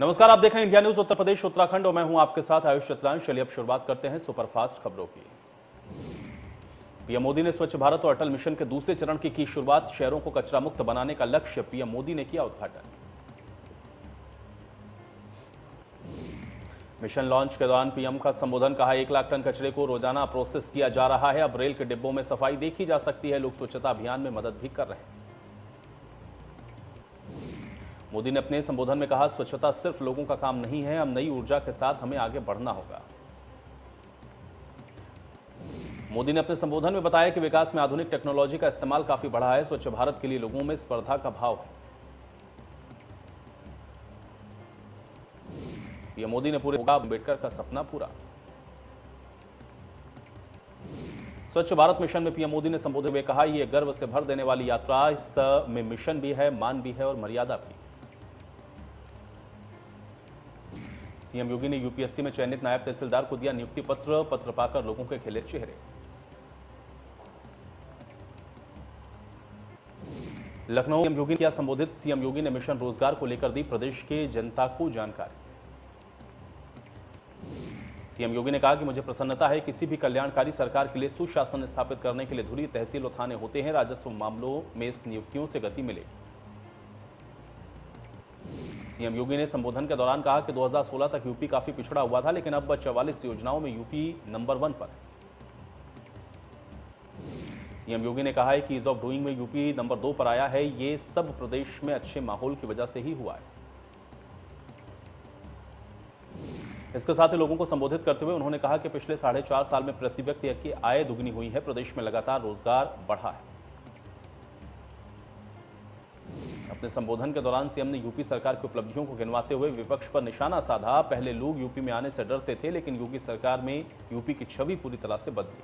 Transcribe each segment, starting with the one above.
नमस्कार, आप देख रहे हैं इंडिया न्यूज उत्तर प्रदेश उत्तराखंड और मैं हूं आपके साथ आयुष चतुरांश। चलिए अब शुरुआत करते हैं सुपरफास्ट खबरों की। पीएम मोदी ने स्वच्छ भारत और अटल मिशन के दूसरे चरण की शुरुआत। शहरों को कचरा मुक्त बनाने का लक्ष्य, पीएम मोदी ने किया उद्घाटन। मिशन लॉन्च के दौरान पीएम का संबोधन, कहा 1 लाख टन कचरे को रोजाना प्रोसेस किया जा रहा है। अब रेल के डिब्बों में सफाई देखी जा सकती है। लोग स्वच्छता अभियान में मदद भी कर रहे हैं। मोदी ने अपने संबोधन में कहा, स्वच्छता सिर्फ लोगों का काम नहीं है, हम नई ऊर्जा के साथ हमें आगे बढ़ना होगा। मोदी ने अपने संबोधन में बताया कि विकास में आधुनिक टेक्नोलॉजी का इस्तेमाल काफी बढ़ा है। स्वच्छ भारत के लिए लोगों में स्पर्धा का भाव है। पीएम मोदी ने पूरे होगा अम्बेडकर का सपना पूरा। स्वच्छ भारत मिशन में पीएम मोदी ने संबोधित हुए कहा, यह गर्व से भर देने वाली यात्रा, इसमें मिशन भी है, मान भी है और मर्यादा भी। सीएम योगी ने यूपीएससी में चयनित नायब तहसीलदार को दिया नियुक्ति पत्र। पत्र पाकर लोगों के खिले चेहरे। लखनऊ सीएम योगी ने किया संबोधित। सीएम योगी ने मिशन रोजगार को लेकर दी प्रदेश के जनता को जानकारी। सीएम योगी ने कहा कि मुझे प्रसन्नता है, किसी भी कल्याणकारी सरकार के लिए सुशासन स्थापित करने के लिए धुरी तहसील और थाने होते हैं। राजस्व मामलों में इस नियुक्तियों से गति मिलेगी। सीएम योगी ने संबोधन के दौरान कहा कि 2016 तक यूपी काफी पिछड़ा हुआ था, लेकिन अब 44 योजनाओं में यूपी नंबर 1 पर है। सीएम योगी ने कहा है कि ईज ऑफ डूइंग में यूपी नंबर 2 पर आया है। ये सब प्रदेश में अच्छे माहौल की वजह से ही हुआ है। इसके साथ ही लोगों को संबोधित करते हुए उन्होंने कहा कि पिछले 4.5 साल में प्रति व्यक्ति की आय दुगनी हुई है। प्रदेश में लगातार रोजगार बढ़ा है। अपने संबोधन के दौरान सीएम ने यूपी सरकार की उपलब्धियों को गिनवाते हुए विपक्ष पर निशाना साधा। पहले लोग यूपी में आने से डरते थे, लेकिन योगी सरकार में यूपी की छवि पूरी तरह से बदली।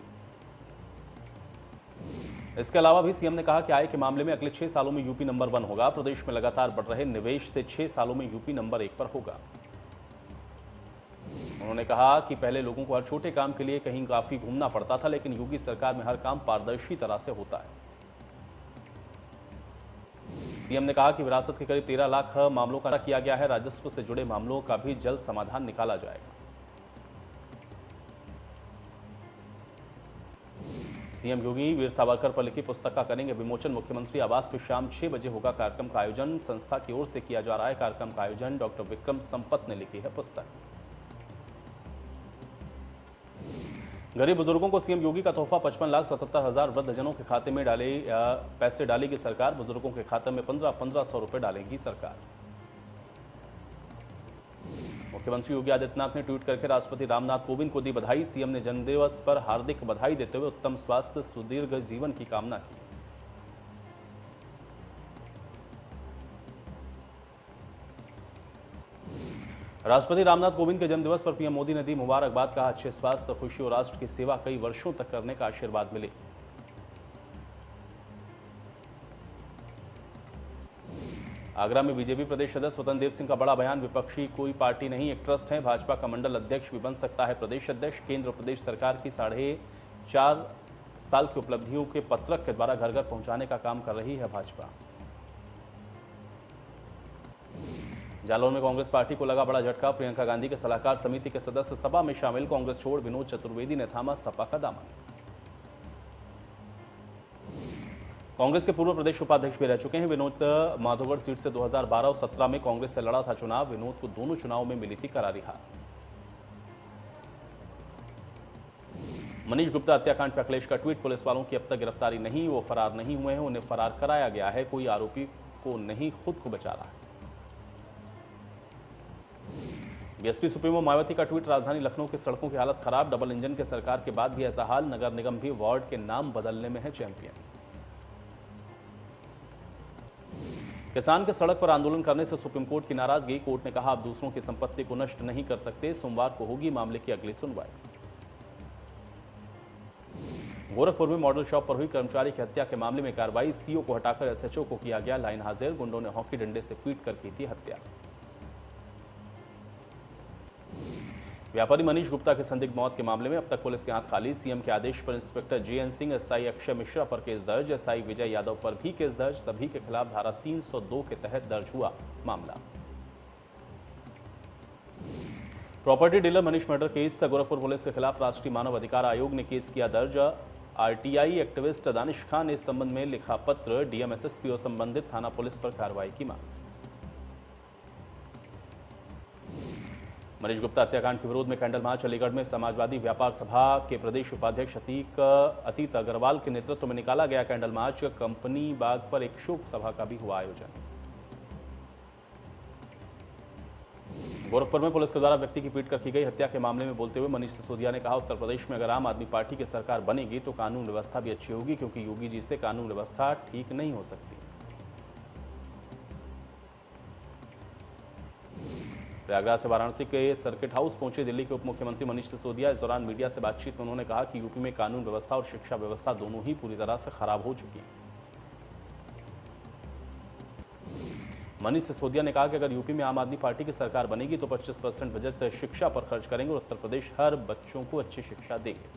इसके अलावा भी सीएम ने कहा कि आय के मामले में अगले 6 सालों में यूपी नंबर 1 होगा। प्रदेश में लगातार बढ़ रहे निवेश से 6 सालों में यूपी नंबर 1 पर होगा। उन्होंने कहा कि पहले लोगों को हर छोटे काम के लिए कहीं काफी घूमना पड़ता था, लेकिन योगी सरकार में हर काम पारदर्शी तरह से होता है। सीएम ने कहा कि विरासत के करीब 13 लाख मामलों का किया गया है। राजस्व से जुड़े मामलों का भी जल्द समाधान निकाला जाएगा। सीएम योगी वीर सावरकर पर लिखी पुस्तक का करेंगे विमोचन। मुख्यमंत्री आवास पर शाम 6 बजे होगा कार्यक्रम का आयोजन। संस्था की ओर से किया जा रहा है कार्यक्रम का आयोजन। डॉक्टर विक्रम संपत ने लिखी है पुस्तक। गरीब बुजुर्गों को सीएम योगी का तोहफा, 55,77,000 वृद्धजनों के खाते में पैसे डालेगी सरकार। बुजुर्गों के खाते में 1500 रुपए डालेगी सरकार। मुख्यमंत्री योगी आदित्यनाथ ने ट्वीट करके राष्ट्रपति रामनाथ कोविंद को दी बधाई। सीएम ने जन्मदिवस पर हार्दिक बधाई देते हुए उत्तम स्वास्थ्य, सुदीर्घ जीवन की कामना की। राष्ट्रपति रामनाथ कोविंद के जन्मदिवस पर पीएम मोदी ने दी मुबारकबाद। कहा, अच्छे स्वास्थ्य, खुशी और राष्ट्र की सेवा कई वर्षों तक करने का आशीर्वाद मिले। आगरा में बीजेपी प्रदेश सदस्य स्वतंत्र देव सिंह का बड़ा बयान। विपक्षी कोई पार्टी नहीं, एक ट्रस्ट है। भाजपा का मंडल अध्यक्ष भी बन सकता है प्रदेश अध्यक्ष। केंद्र प्रदेश सरकार की 4.5 साल की उपलब्धियों के पत्रक के द्वारा घर घर पहुंचाने का काम कर रही है भाजपा। जालौन में कांग्रेस पार्टी को लगा बड़ा झटका। प्रियंका गांधी के सलाहकार समिति के सदस्य सभा में शामिल। कांग्रेस छोड़ विनोद चतुर्वेदी ने थामा सपा का दामन। कांग्रेस के पूर्व प्रदेश उपाध्यक्ष भी रह चुके हैं विनोद। माधोगढ़ सीट से 2012 और 17 में कांग्रेस से लड़ा था चुनाव। विनोद को दोनों चुनावों में मिली थी करारी हार। मनीष गुप्ता हत्याकांड पर अखिलेश का ट्वीट। पुलिस वालों की अब तक गिरफ्तारी नहीं, वो फरार नहीं हुए हैं, उन्हें फरार कराया गया है। कोई आरोपी को नहीं, खुद को बचा रहा है। बीएसपी सुप्रीमो मायावती का ट्वीट। राजधानी लखनऊ की सड़कों की हालत खराब। डबल इंजन के सरकार के बाद भी ऐसा हाल। नगर निगम भी वार्ड के नाम बदलने में है चैंपियन। किसान के सड़क पर आंदोलन करने से सुप्रीम कोर्ट की नाराजगी। कोर्ट ने कहा, आप दूसरों की संपत्ति को नष्ट नहीं कर सकते। सोमवार को होगी मामले की अगली सुनवाई। गोरखपुर में मॉडल शॉप पर हुई कर्मचारी की हत्या के मामले में कार्रवाई। सीओ को हटाकर एसएचओ को किया गया लाइन हाजिर। गुंडों ने हॉकी डंडे से पीट कर की थी हत्या। व्यापारी मनीष गुप्ता की संदिग्ध मौत के मामले में अब तक पुलिस के हाथ खाली। सीएम के आदेश पर inspector JN Singh, SI Akshay Mishra पर केस दर्ज। एसआई विजय यादव पर भी केस दर्ज। सभी के खिलाफ धारा 302 के तहत दर्ज हुआ मामला। Property dealer Manish murder case Gorakhpur police के खिलाफ राष्ट्रीय मानव अधिकार आयोग ने केस किया दर्ज। आरटीआई एक्टिविस्ट दानिश खान ने इस संबंध में लिखा पत्र, डीएम एसएसपी और संबंधित थाना पुलिस पर कार्रवाई की मांग। मनीष गुप्ता हत्याकांड के विरोध में कैंडल मार्च। अलीगढ़ में समाजवादी व्यापार सभा के प्रदेश उपाध्यक्ष अतीत अग्रवाल के नेतृत्व में निकाला गया कैंडल मार्च। कंपनी बाग पर एक शोक सभा का भी हुआ आयोजन। गोरखपुर में पुलिस के द्वारा व्यक्ति की पीट कर की गई हत्या के मामले में बोलते हुए मनीष सिसोदिया ने कहा, उत्तर प्रदेश में अगर आम आदमी पार्टी की सरकार बनेगी तो कानून व्यवस्था भी अच्छी होगी, क्योंकि योगी जी से कानून व्यवस्था ठीक नहीं हो सकती। प्रयागराज से वाराणसी के सर्किट हाउस पहुंचे दिल्ली के उप मुख्यमंत्री मनीष सिसोदिया। इस दौरान मीडिया से बातचीत में उन्होंने कहा कि यूपी में कानून व्यवस्था और शिक्षा व्यवस्था दोनों ही पूरी तरह से खराब हो चुकी है। मनीष सिसोदिया ने कहा कि अगर यूपी में आम आदमी पार्टी की सरकार बनेगी तो 25% बजट शिक्षा पर खर्च करेंगे और उत्तर प्रदेश हर बच्चों को अच्छी शिक्षा देंगे।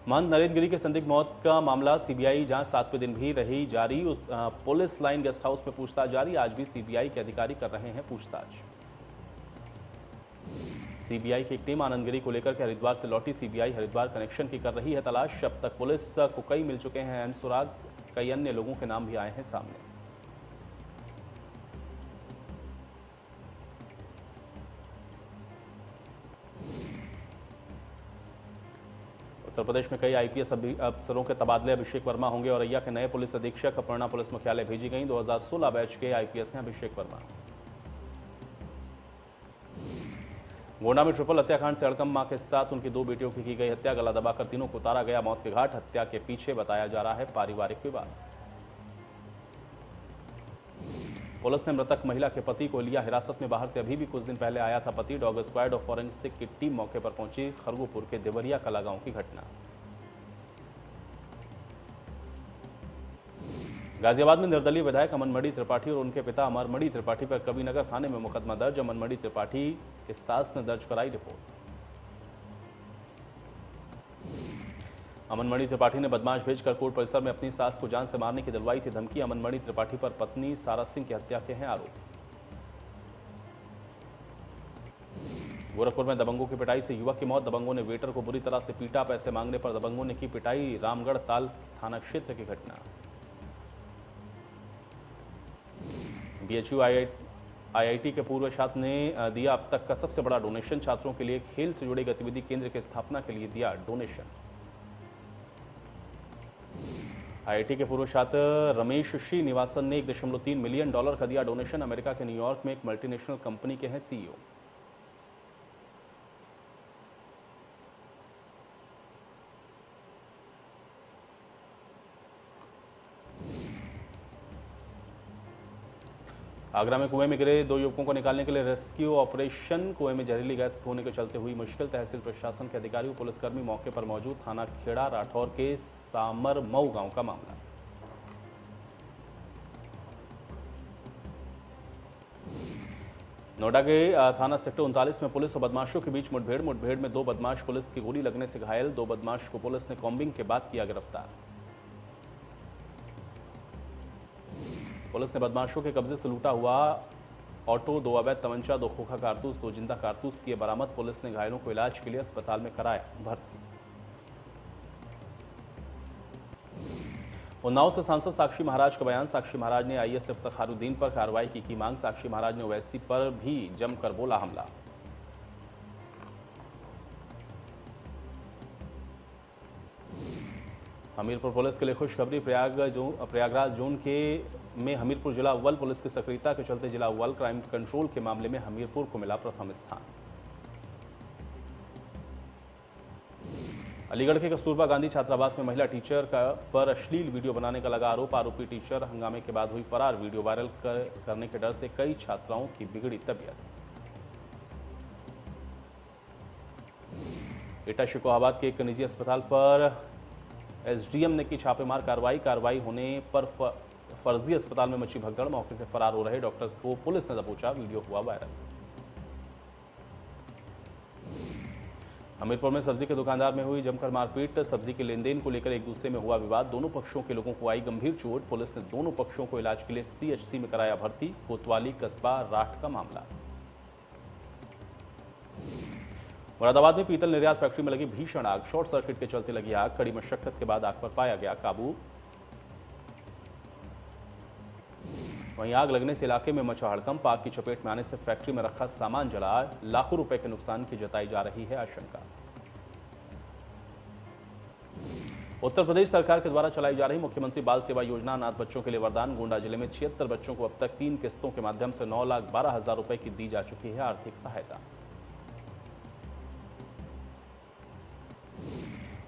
महंत नरेंद्र गिरी के संदिग्ध मौत का मामला सीबीआई जांच 7वें दिन भी रही जारी। पुलिस लाइन गेस्ट हाउस में पूछताछ जारी। आज भी सीबीआई के अधिकारी कर रहे हैं पूछताछ। सीबीआई की एक टीम आनंद गिरी को लेकर के हरिद्वार से लौटी। सीबीआई हरिद्वार कनेक्शन की कर रही है तलाश। अब तक पुलिस को कई मिल चुके हैं अहम सुराग। कई अन्य लोगों के नाम भी आए हैं सामने। उत्तर प्रदेश में कई आईपीएस अफसरों के तबादले। अभिषेक वर्मा होंगे औरैया के नए पुलिस अधीक्षक। अपर्णा पुलिस मुख्यालय भेजी गई। 2016 बैच के आईपीएस हैं अभिषेक वर्मा। गोंडा में ट्रिपल हत्याकांड से हड़कंप। के साथ उनकी 2 बेटियों की गई हत्या। गला दबाकर तीनों को उतारा गया मौत के घाट। हत्या के पीछे बताया जा रहा है पारिवारिक विवाद। पुलिस ने मृतक महिला के पति को लिया हिरासत में। बाहर से अभी भी कुछ दिन पहले आया था पति। डॉग स्क्वाड और फॉरेंसिक की टीम मौके पर पहुंची। खरगोपुर के देवरिया कला गांव की घटना। गाजियाबाद में निर्दलीय विधायक अमनमणि त्रिपाठी और उनके पिता अमरमणि त्रिपाठी पर कबीरनगर थाने में मुकदमा दर्ज। अमनमणि त्रिपाठी के सास ने दर्ज कराई रिपोर्ट। अमनमणि त्रिपाठी ने बदमाश भेजकर कोर्ट परिसर में अपनी सास को जान से मारने की दिलवाई थी धमकी। अमनमणि त्रिपाठी पर पत्नी सारा सिंह की हत्या के हैं आरोप। गोरखपुर में दबंगों की पिटाई से युवक की मौत। दबंगों ने वेटर को बुरी तरह से पीटा। पैसे मांगने पर दबंगों ने की पिटाई। रामगढ़ ताल थाना क्षेत्र की घटना। बीएचयू आईआईटी के पूर्व छात्र ने दिया अब तक का सबसे बड़ा डोनेशन। छात्रों के लिए खेल से जुड़ी गतिविधि केंद्र की स्थापना के लिए दिया डोनेशन। आईआईटी के पूर्व छात्र रमेश श्रीनिवासन ने $1.3 मिलियन का दिया डोनेशन। अमेरिका के न्यूयॉर्क में एक मल्टीनेशनल कंपनी के हैं सीईओ। आगरा में कुएं में गिरे 2 युवकों को निकालने के लिए रेस्क्यू ऑपरेशन। कुएं में जहरीली गैस होने के चलते हुई मुश्किल। तहसील प्रशासन के अधिकारी और पुलिसकर्मी मौके पर मौजूद। थाना खेड़ा राठौर के सामरमऊ गांव का मामला। नोएडा के थाना सेक्टर 39 में पुलिस और बदमाशों के बीच मुठभेड़ में 2 बदमाश पुलिस की गोली लगने से घायल। 2 बदमाश को पुलिस ने कॉम्बिंग के बाद किया गिरफ्तार। पुलिस ने बदमाशों के कब्जे से लूटा हुआ ऑटो, 2 अवैध तमंचा, 2 खोखा कारतूस, 2 जिंदा कारतूस किए बरामद। पुलिस ने घायलों को इलाज के लिए अस्पताल में कराया भर्ती। उन्नाव से सांसद साक्षी महाराज का बयान। साक्षी महाराज ने आईएएस इफ्तिखारुद्दीन पर कार्रवाई की मांग। साक्षी महाराज ने ओवैसी पर भी जमकर बोला हमला। हमीरपुर पुलिस के लिए खुशखबरी। प्रयागराज जोन में हमीरपुर जिला अव्वल। पुलिस की सक्रियता के चलते जिला अव्वल क्राइम कंट्रोल के मामले में हमीरपुर को मिला प्रथम स्थान। अलीगढ़ के कस्तूरबा गांधी छात्रावास में महिला टीचर पर अश्लील वीडियो बनाने का लगा आरोप। आरोपी टीचर हंगामे के बाद हुई फरार। वीडियो वायरल करने के डर से कई छात्राओं की बिगड़ी तबीयत। एटा शिकोहाबाद के एक निजी अस्पताल पर एसडीएम ने की छापेमार कार्रवाई होने पर फर्जी अस्पताल में मची भगदड़। मौके से फरार हो रहे डॉक्टर को पुलिस ने दबोचा। वीडियो हुआ वायरल। हमीरपुर में सब्जी के दुकानदार में हुई जमकर मारपीट। सब्जी के लेन देन को लेकर एक दूसरे में हुआ विवाद। दोनों पक्षों के लोगों को आई गंभीर चोट। पुलिस ने दोनों पक्षों को इलाज के लिए सीएचसी में कराया भर्ती। कोतवाली कस्बा राठ का मामला। मुरादाबाद में पीतल निर्यात फैक्ट्री में लगी भीषण आग। शॉर्ट सर्किट के चलते लगी आग। कड़ी मशक्कत के बाद आग पर पाया गया काबू। वहीं आग लगने से इलाके में मचा हड़कंप। आग की चपेट में आने से फैक्ट्री में रखा सामान जला। लाखों रुपए के नुकसान की जताई जा रही है आशंका। उत्तर प्रदेश सरकार के द्वारा चलाई जा रही मुख्यमंत्री बाल सेवा योजना अनाथ बच्चों के लिए वरदान। गोंडा जिले में 76 बच्चों को अब तक 3 किस्तों के माध्यम से 9,12,000 रुपए की दी जा चुकी है आर्थिक सहायता।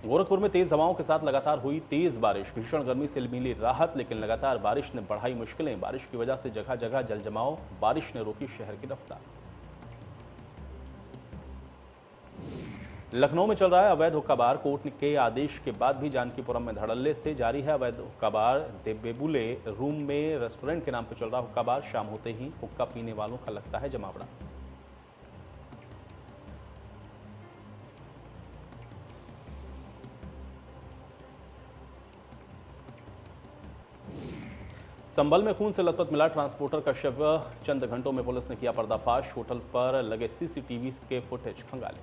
गोरखपुर में तेज हवाओं के साथ लगातार हुई तेज बारिश। भीषण गर्मी से मिली राहत, लेकिन लगातार बारिश ने बढ़ाई मुश्किलें। बारिश की वजह से जगह जगह जलजमाव। बारिश ने रोकी शहर की रफ्तार। लखनऊ में चल रहा है अवैध हुक्का बार। कोर्ट के आदेश के बाद भी जानकीपुरम में धड़ल्ले से जारी है अवैध हुक्का बार। बेबुले रूम में रेस्टोरेंट के नाम पर चल रहा हुक्का बार। शाम होते ही हुक्का पीने वालों का लगता है जमावड़ा। संभल में खून से लथपथ मिला ट्रांसपोर्टर का शव। चंद घंटों में पुलिस ने किया पर्दाफाश। होटल पर लगे सीसीटीवी के फुटेज खंगाले।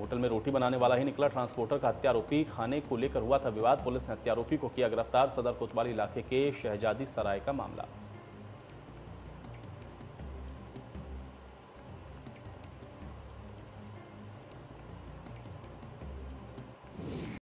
होटल में रोटी बनाने वाला ही निकला ट्रांसपोर्टर का हत्यारोपी। खाने को लेकर हुआ था विवाद। पुलिस ने हत्यारोपी को किया गिरफ्तार। सदर कोतवाली इलाके के शहजादी सराय का मामला।